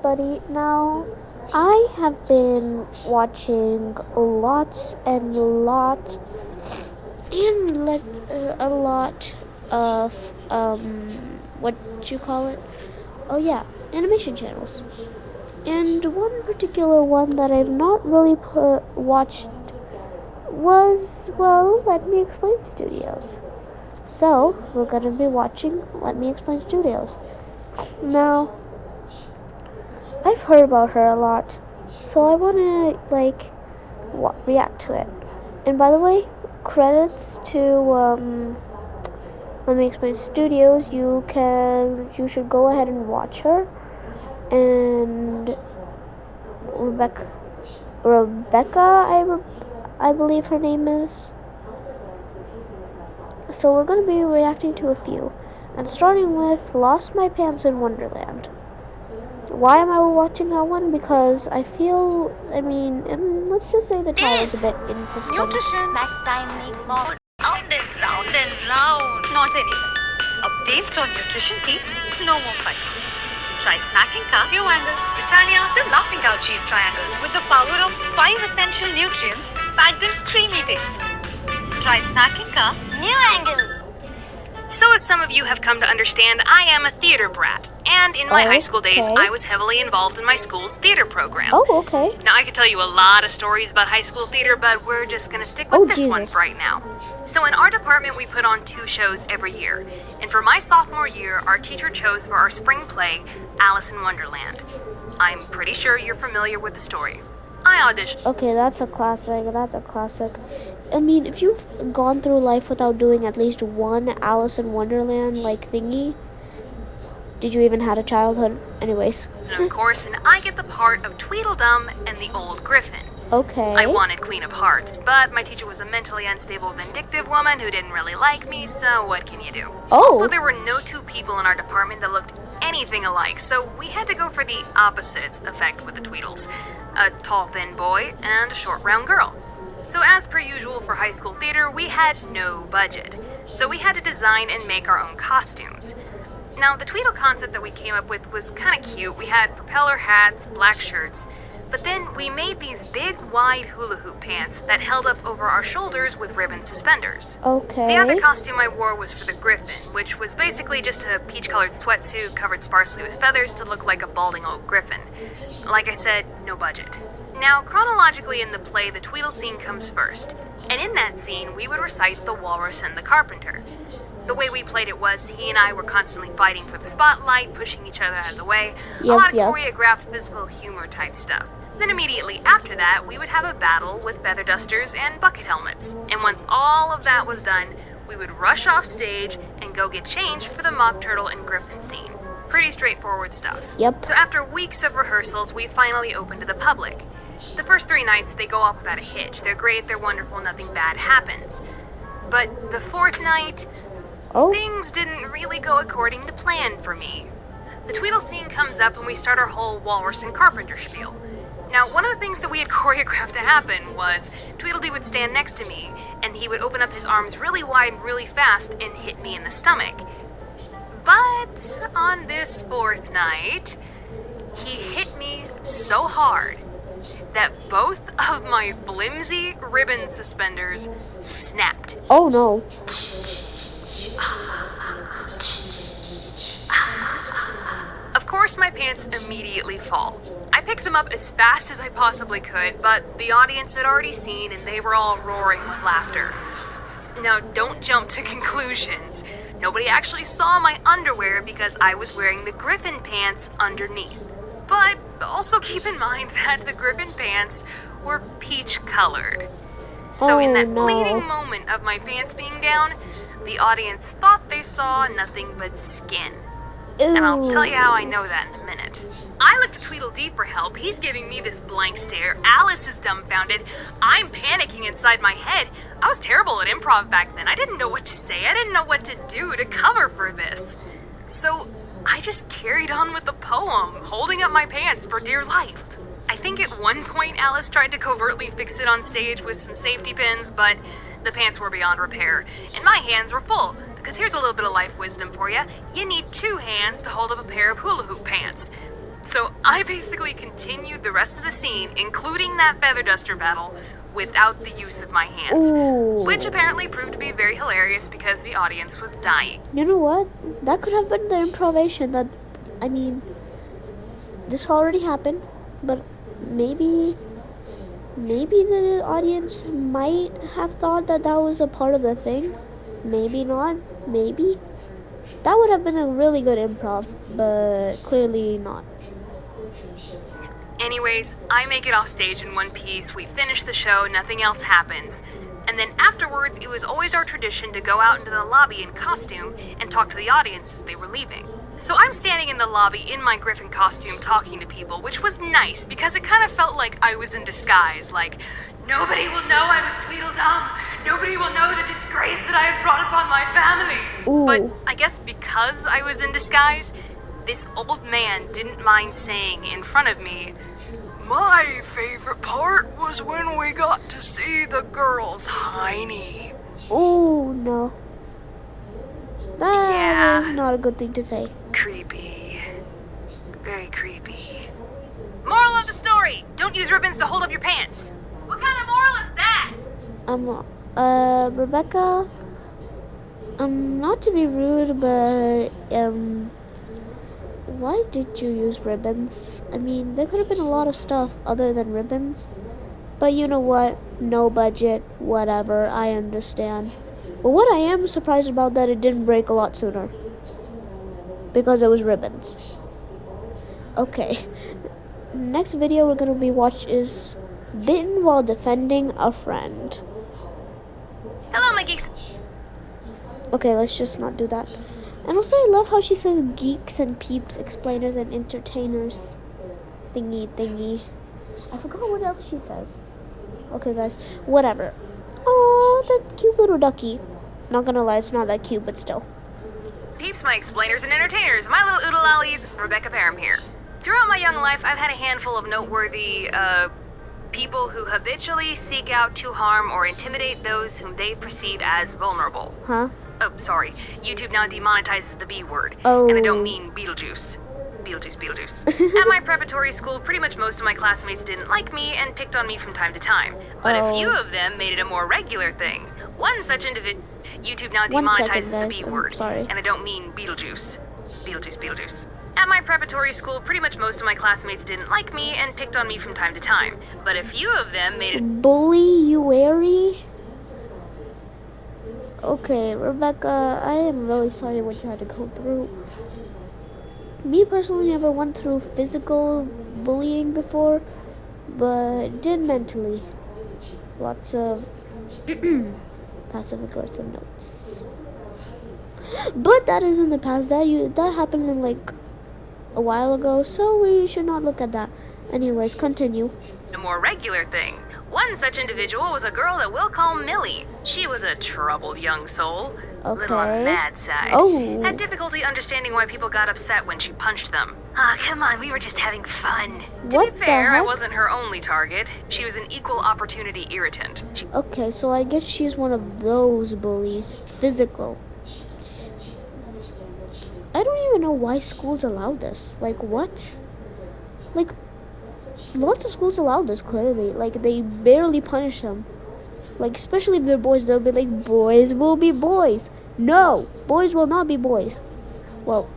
everybody. Now, I have been watching lots and a lot of what you call it? Oh yeah, animation channels. And one particular one that I've not really watched was, well, Let Me Explain Studios. So, we're gonna be watching Let Me Explain Studios. Now, I've heard about her a lot, so I wanna, react to it. And by the way, credits to, Let Me Explain Studios. You should go ahead and watch her. And Rebecca, I believe her name is. So we're going to be reacting to a few, and starting with Lost My Pants in Wonderland. Why am I watching that one? Because let's just say the title is a bit interesting. Nutrition. Snack time makes more. Round and round and round. Not anymore. A taste on nutrition key, no more fight. Try Snacking Ka, New Angle, Britannia, the Laughing Cow Cheese Triangle with the power of 5 essential nutrients packed in creamy taste. Try Snacking Ka, New Angle. So as some of you have come to understand, I am a theater brat. And in my high school days, I was heavily involved in my school's theater program. Oh, okay. Now, I could tell you a lot of stories about high school theater, but we're just going to stick with this one for right now. So in our department, we put on 2 shows every year. And for my sophomore year, our teacher chose for our spring play, Alice in Wonderland. I'm pretty sure you're familiar with the story. I auditioned. Okay, that's a classic. I mean, if you've gone through life without doing at least one Alice in Wonderland thingy, did you even have a childhood? Anyways. And of course, I get the part of Tweedledum and the Old Griffin. Okay. I wanted Queen of Hearts, but my teacher was a mentally unstable, vindictive woman who didn't really like me, so what can you do? Oh. Also, there were no 2 people in our department that looked anything alike, so we had to go for the opposites effect with the Tweedles. A tall, thin boy and a short, round girl. So as per usual for high school theater, we had no budget. So we had to design and make our own costumes. Now, the Tweedle concept that we came up with was kind of cute. We had propeller hats, black shirts, but then we made these big, wide hula hoop pants that held up over our shoulders with ribbon suspenders. Okay. The other costume I wore was for the Griffin, which was basically just a peach-colored sweatsuit covered sparsely with feathers to look like a balding old griffin. Like I said, no budget. Now, chronologically in the play, the Tweedle scene comes first, and in that scene, we would recite The Walrus and the Carpenter. The way we played it was he and I were constantly fighting for the spotlight, pushing each other out of the way, a lot of choreographed physical humor type stuff. Then immediately after that, we would have a battle with feather dusters and bucket helmets. And once all of that was done, we would rush off stage and go get changed for the Mock Turtle and Griffin scene. Pretty straightforward stuff. Yep. So after weeks of rehearsals, we finally opened to the public. The first 3 nights, they go off without a hitch. They're great, they're wonderful, nothing bad happens. But the 4th night, things didn't really go according to plan for me. The Tweedle scene comes up and we start our whole Walrus and Carpenter spiel. Now, one of the things that we had choreographed to happen was Tweedledee would stand next to me, and he would open up his arms really wide and really fast and hit me in the stomach. But on this 4th night, he hit me so hard that both of my flimsy ribbon suspenders snapped. Oh no. Of course, my pants immediately fall. I picked them up as fast as I possibly could, but the audience had already seen and they were all roaring with laughter. Now, don't jump to conclusions. Nobody actually saw my underwear because I was wearing the Griffin pants underneath. But also keep in mind that the Griffin pants were peach-colored. So in that fleeting moment of my pants being down, the audience thought they saw nothing but skin. Ew. And I'll tell you how I know that in a minute. I look to Tweedledee for help. He's giving me this blank stare. Alice is dumbfounded. I'm panicking inside my head. I was terrible at improv back then. I didn't know what to say. I didn't know what to do to cover for this. So I just carried on with the poem, holding up my pants for dear life. I think at one point Alice tried to covertly fix it on stage with some safety pins, but the pants were beyond repair, and my hands were full. Because here's a little bit of life wisdom for you. You need 2 hands to hold up a pair of hula hoop pants. So I basically continued the rest of the scene, including that feather duster battle, without the use of my hands. Ooh. Which apparently proved to be very hilarious because the audience was dying. You know what? That could have been the improvisation that, I mean, this already happened, but maybe the audience might have thought that that was a part of the thing. Maybe not. Maybe. That would have been a really good improv, but clearly not. Anyways, I make it off stage in one piece, we finish the show, nothing else happens. And then afterwards, it was always our tradition to go out into the lobby in costume and talk to the audience as they were leaving. So I'm standing in the lobby in my Griffin costume talking to people, which was nice because it kind of felt like I was in disguise, like, nobody will know I was Tweedledum, nobody will know the disgrace that I have brought upon my family. Ooh. But I guess because I was in disguise, this old man didn't mind saying in front of me, "My favorite part was when we got to see the girl's hiney." Oh no. That Yeah. is not a good thing to say. Creepy. Very creepy. Moral of the story: don't use ribbons to hold up your pants. What kind of moral is that? Rebecca, not to be rude, but, why did you use ribbons? I mean, there could have been a lot of stuff other than ribbons. But you know what? No budget, whatever, I understand. But what I am surprised about that it didn't break a lot sooner. Because it was ribbons. Okay. Next video we're gonna be watch is Bitten While Defending a Friend. Hello, my geeks. Okay, let's just not do that. And also I love how she says geeks and peeps, explainers and entertainers. Thingy. I forgot what else she says. Okay guys, whatever. Oh, that cute little ducky. Not gonna lie, it's not that cute, but still. Peeps, my explainers and entertainers, my little oodle-lollies, Rebecca Parham here. Throughout my young life, I've had a handful of noteworthy, people who habitually seek out to harm or intimidate those whom they perceive as vulnerable. Huh? Oh, sorry. YouTube now demonetizes the B word. Oh. And I don't mean Beetlejuice. Beetlejuice. At my preparatory school, pretty much most of my classmates didn't like me and picked on me from time to time. But a few of them made it a more regular thing. One such individual... YouTube now 1 second, demonetizes the guys. B I'm word. sorry. And I don't mean Beetlejuice. Beetlejuice. At my preparatory school, pretty much most of my classmates didn't like me and picked on me from time to time. But a few of them made it... Bully. Okay, Rebecca, I am really sorry what you had to go through. Me personally never went through physical bullying before, but did mentally. Lots of passive aggressive notes. But that is in the past. That happened in like a while ago, so we should not look at that. Anyways, continue. a more regular thing. One such individual was a girl that we'll call Millie. She was a troubled young soul. A little on the Okay. mad side. Oh. Had difficulty understanding why people got upset when she punched them. Ah, come on, we were just having fun. To What be the fair, I heck? wasn't her only target. She was an equal opportunity irritant. Okay, so I guess she's one of those bullies. Physical. I don't even know why schools allow this. Like, what? Like, lots of schools allow this, clearly. Like, they barely punish them. Like, especially if they're boys, they'll be like, boys will be boys. No, boys will not be boys. Well,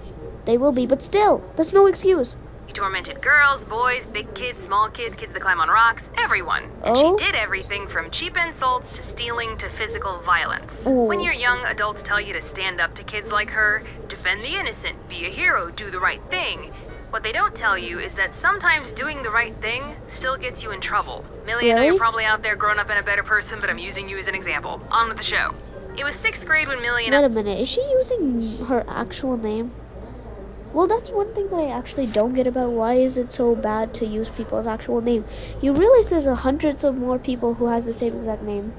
they will be, but still, that's no excuse. She tormented girls, boys, big kids, small kids, kids that climb on rocks, everyone. And Oh? she did everything from cheap insults to stealing to physical violence. Ooh. When you're young, adults tell you to stand up to kids like her, defend the innocent, be a hero, do the right thing. What they don't tell you is that sometimes doing the right thing still gets you in trouble. Millie, I know Really? you're probably out there growing up in a better person, but I'm using you as an example. On with the show. It was 6th grade when Millie and Wait a minute, is she using her actual name? Well, that's one thing that I actually don't get about why is it so bad to use people's actual name. You realize there's hundreds of more people who has the same exact name.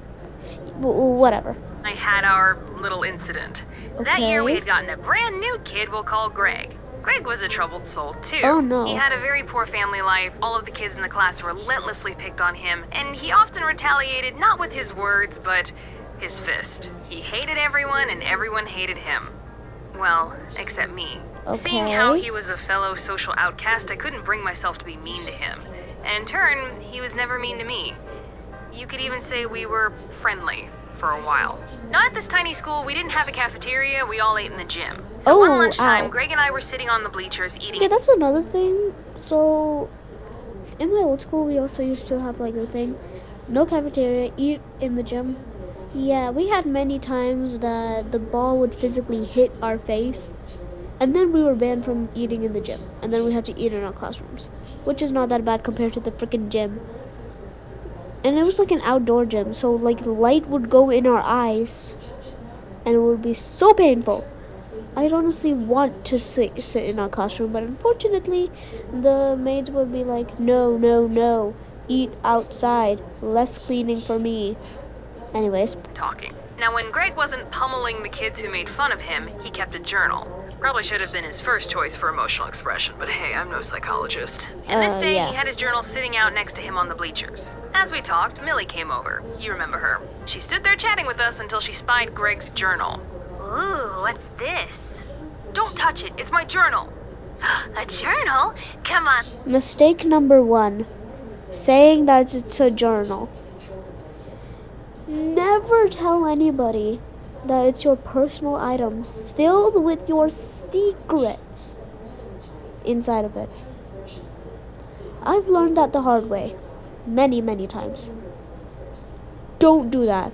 Whatever. I had our little incident. That year we Okay. had gotten a brand new kid we'll call Greg. Greg was a troubled soul too. Oh, no. He had a very poor family life. All of the kids in the class relentlessly picked on him, and he often retaliated not with his words, but his fist. He hated everyone and everyone hated him. Well, except me. Seeing how Okay. he was a fellow social outcast, I couldn't bring myself to be mean to him. And in turn, he was never mean to me. You could even say we were friendly for a while. Now, at this tiny school, we didn't have a cafeteria, we all ate in the gym. So one Oh, lunchtime, ow. Greg and I were sitting on the bleachers eating. Okay, that's another thing. So, in my old school, we also used to have like the thing, no cafeteria, eat in the gym. Yeah, we had many times that the ball would physically hit our face, and then we were banned from eating in the gym, and then we had to eat in our classrooms, which is not that bad compared to the freaking gym. And it was like an outdoor gym, so like the light would go in our eyes, and it would be so painful. I'd honestly want to sit in our classroom, but unfortunately, the maids would be like, no, no, no, eat outside, less cleaning for me. Anyways, talking. Now, when Greg wasn't pummeling the kids who made fun of him, he kept a journal. Probably should have been his first choice for emotional expression, but hey, I'm no psychologist. And this day, yeah. he had his journal sitting out next to him on the bleachers. As we talked, Millie came over. You remember her. She stood there chatting with us until she spied Greg's journal. Ooh, what's this? Don't touch it, it's my journal. A journal? Come on. Mistake number 1, saying that it's a journal. Never tell anybody that it's your personal items filled with your secrets inside of it. I've learned that the hard way many, many times. Don't do that.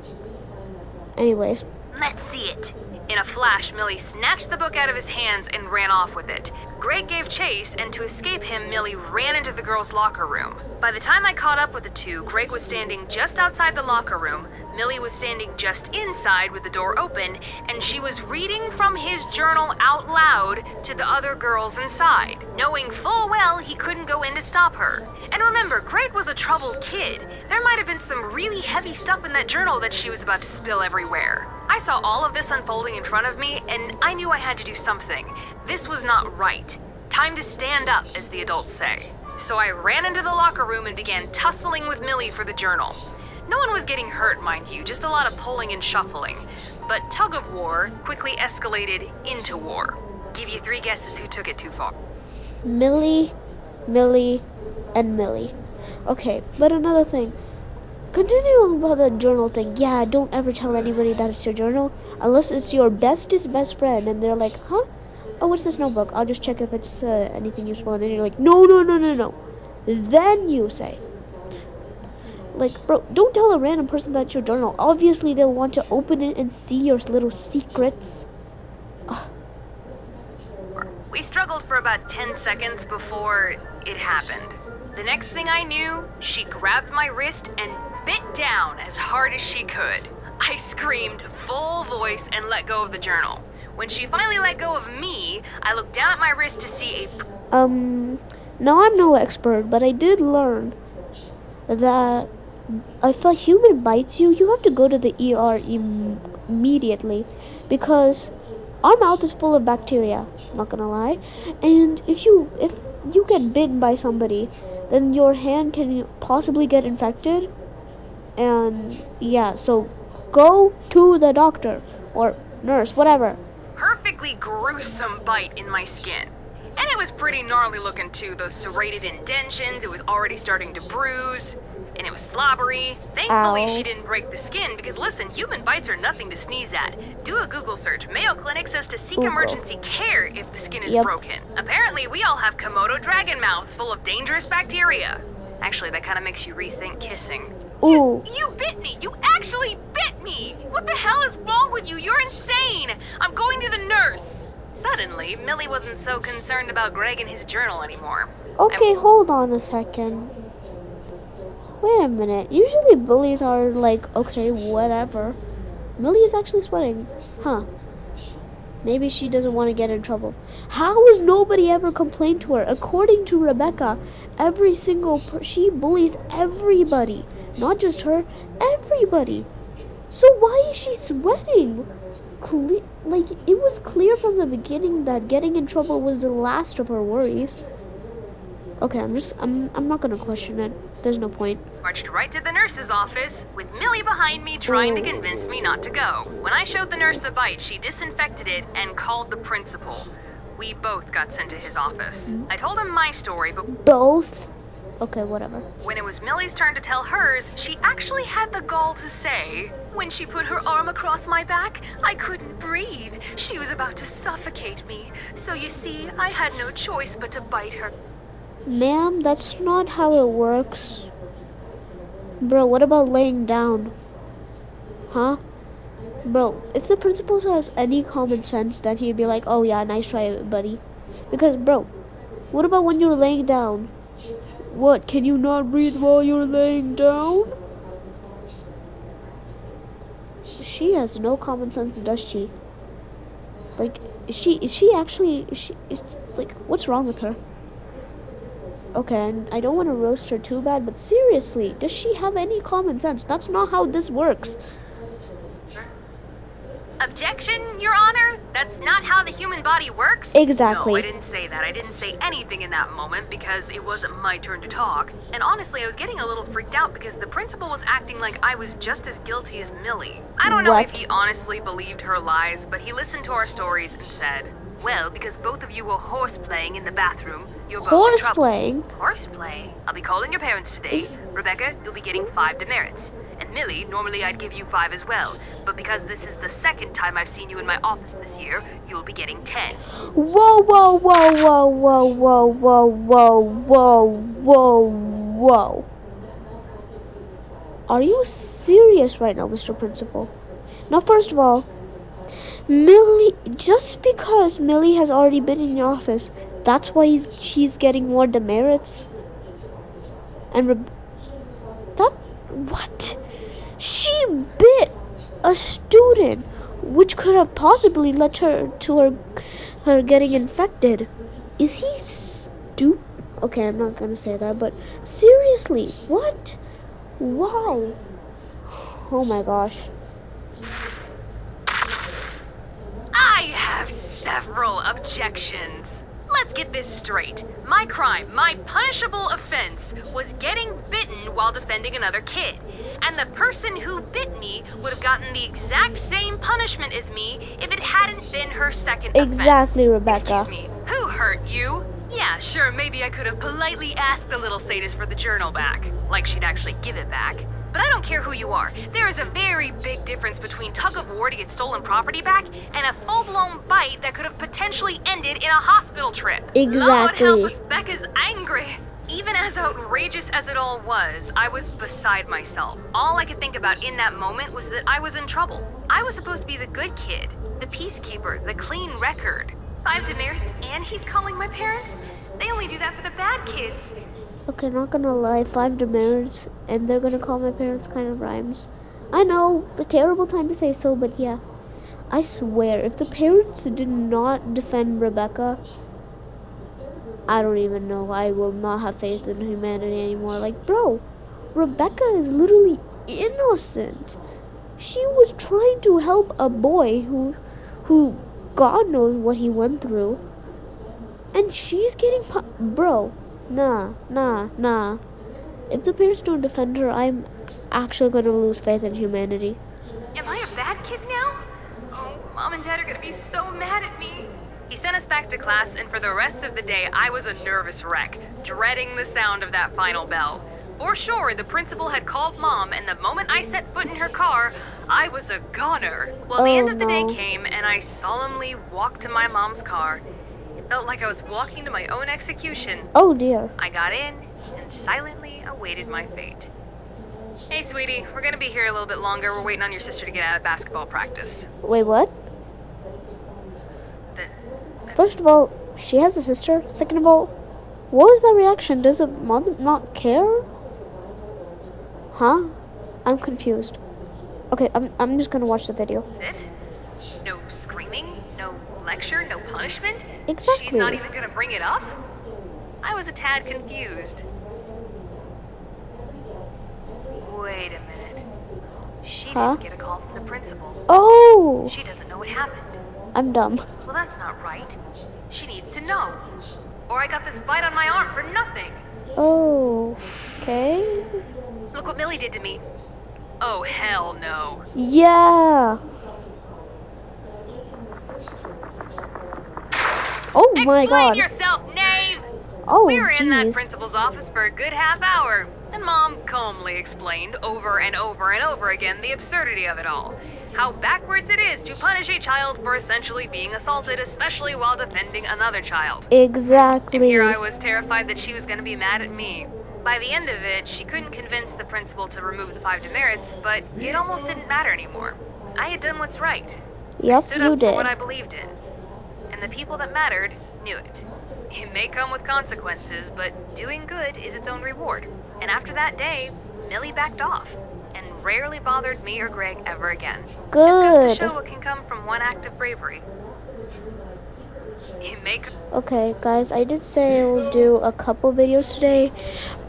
Anyways, Let's see it. In a flash, Millie snatched the book out of his hands and ran off with it. Greg gave chase, and to escape him, Millie ran into the girls' locker room. By the time I caught up with the two, Greg was standing just outside the locker room, Millie was standing just inside with the door open, and she was reading from his journal out loud to the other girls inside, knowing full well he couldn't go in to stop her. And remember, Greg was a troubled kid. There might have been some really heavy stuff in that journal that she was about to spill everywhere. I saw all of this unfolding in front of me, and I knew I had to do something. This was not right. Time to stand up, as the adults say. So I ran into the locker room and began tussling with Millie for the journal. No one was getting hurt, mind you, just a lot of pulling and shuffling. But tug of war quickly escalated into war. Give you 3 guesses who took it too far. Millie, Millie, and Millie. Okay, but another thing. Continuing about the journal thing, yeah, don't ever tell anybody that it's your journal unless it's your bestest best friend and they're like, huh? Oh, what's this notebook? I'll just check if it's anything useful. And then you're like, no, no, no, no, no. Then you say, like, bro, don't tell a random person that's your journal. Obviously, they'll want to open it and see your little secrets. We struggled for about 10 seconds before it happened. The next thing I knew, she grabbed my wrist and bit down as hard as she could. I screamed full voice and let go of the journal. When she finally let go of me, I looked down at my wrist to see Now I'm no expert, but I did learn that if a human bites you, you have to go to the ER immediately because our mouth is full of bacteria, not gonna lie. And if you get bitten by somebody, then your hand can possibly get infected. And yeah, so go to the doctor or nurse, whatever. perfectly gruesome bite in my skin. And it was pretty gnarly looking too, those serrated indentions, it was already starting to bruise, and it was slobbery. Thankfully, Ow. she didn't break the skin because listen, human bites are nothing to sneeze at. Do a Google search. Mayo Clinic says to seek Google. emergency care if the skin is Yep. broken. Apparently, we all have Komodo dragon mouths full of dangerous bacteria. Actually, that kind of makes you rethink kissing. Ooh. You bit me! You actually bit me! What the hell is wrong with you? You're insane! I'm going to the nurse! Suddenly, Millie wasn't so concerned about Greg and his journal anymore. Okay, hold on a second. Wait a minute. Usually bullies are like, okay, whatever. Millie is actually sweating. Huh. Maybe she doesn't want to get in trouble. How has nobody ever complained to her? According to Rebecca, every single she bullies everybody. Not just her, everybody. So why is she sweating? Like, it was clear from the beginning that getting in trouble was the last of her worries. Okay, I'm not gonna question it. There's no point. Marched right to the nurse's office, with Millie behind me trying to Ooh. convince me not to go. When I showed the nurse the bite, she disinfected it and called the principal. we both got sent to his office. I told him my story, but Both? Okay, whatever. when it was Millie's turn to tell hers, she actually had the gall to say, "When she put her arm across my back, I couldn't breathe. She was about to suffocate me. So you see, I had no choice but to bite her." Ma'am, that's not how it works. Bro, what about laying down? Huh? Bro, if the principal has any common sense, then he'd be like, oh yeah, nice try, buddy. Because, bro, what about when you're laying down? What, can you not breathe while you're laying down? She has no common sense, does she? Like, is she actually, like, what's wrong with her? Okay, and I don't want to roast her too bad, but seriously, does she have any common sense? That's not how this works. Objection, Your Honor? That's not how the human body works? Exactly. No, I didn't say that. I didn't say anything in that moment because it wasn't my turn to talk. And honestly, I was getting a little freaked out because the principal was acting like I was just as guilty as Millie. I don't know if What? he honestly believed her lies, but he listened to our stories and said, "Well, because both of you were horseplaying in the bathroom, you're both in trouble." Horseplaying? Horseplay? I'll be calling your parents today. Rebecca, you'll be getting 5 demerits. And Millie, normally I'd give you 5 as well. But because this is the second time I've seen you in my office this year, you'll be getting 10. Whoa, whoa, whoa, whoa, whoa, whoa, whoa, whoa, whoa, whoa, whoa. Are you serious right now, Mr. Principal? Now, first of all, Millie, just because Millie has already been in your office, that's why she's getting more demerits? And what? She bit a student, which could have possibly led her getting infected. Is he stupid? Okay, I'm not gonna say that, but seriously, what? Why? Oh my gosh. I have several objections. Let's get this straight. My crime, my punishable offense, was getting bitten while defending another kid. And the person who bit me would have gotten the exact same punishment as me if it hadn't been her second offense. Exactly, Rebecca. Excuse me, who hurt you? Yeah, sure, maybe I could have politely asked the little sadist for the journal back. Like she'd actually give it back. But I don't care who you are. There is a very big difference between tug of war to get stolen property back and a full-blown bite that could have potentially ended in a hospital trip. Lord Exactly. help us, Becca's angry. Even as outrageous as it all was, I was beside myself. All I could think about in that moment was that I was in trouble. I was supposed to be the good kid, the peacekeeper, the clean record. 5 demerits and he's calling my parents? They only do that for the bad kids. Okay, not gonna lie, 5 demerits, and they're gonna call my parents kind of rhymes. I know, a terrible time to say so, but yeah. I swear, if the parents did not defend Rebecca, I don't even know. I will not have faith in humanity anymore. Like, bro, Rebecca is literally innocent. She was trying to help a boy who God knows what he went through. And she's getting bro. Nah. If the parents don't defend her, I'm actually going to lose faith in humanity. Am I a bad kid now? Oh, Mom and Dad are gonna be so mad at me. He sent us back to class, and for the rest of the day, I was a nervous wreck, dreading the sound of that final bell. For sure, the principal had called Mom, and the moment I set foot in her car, I was a goner. Well, the Oh, end of the day no. came, and I solemnly walked to my mom's car. It felt like I was walking to my own execution. Oh dear. I got in and silently awaited my fate. Hey, sweetie, we're gonna be here a little bit longer. We're waiting on your sister to get out of basketball practice. Wait, what? The, First of all, she has a sister. Second of all, what was that reaction? Does the mother not care? Huh? I'm confused. Okay, I'm just gonna watch the video. That's it? No screaming? No lecture? No punishment? Exactly. She's not even gonna bring it up? I was a tad confused. Wait a minute. She Huh? didn't get a call from the principal. Oh, She doesn't know what happened. I'm dumb. Well, that's not right. She needs to know. Or I got this bite on my arm for nothing. Oh, okay. Look what Millie did to me. Oh, hell no. Yeah. Oh my Explain god. yourself, knave! Oh, We were in that jeez. principal's office for a good half hour, and Mom calmly explained over and over and over again the absurdity of it all. How backwards it is to punish a child for essentially being assaulted, especially while defending another child. Exactly. And here I was terrified that she was going to be mad at me. By the end of it, she couldn't convince the principal to remove the 5 demerits, but it almost didn't matter anymore. I had done what's right. I Yep, stood you up for what I did. believed in. And the people that mattered knew it. It may come with consequences, but doing good is its own reward. And after that day, Millie backed off and rarely bothered me or Greg ever again. Just goes to Good. show what can come from one act of bravery. It may come. Okay, guys, I did say I will do a couple videos today,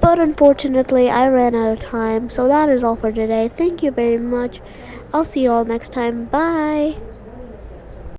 but unfortunately I ran out of time, so that is all for today. Thank you very much. I'll see you all next time. Bye.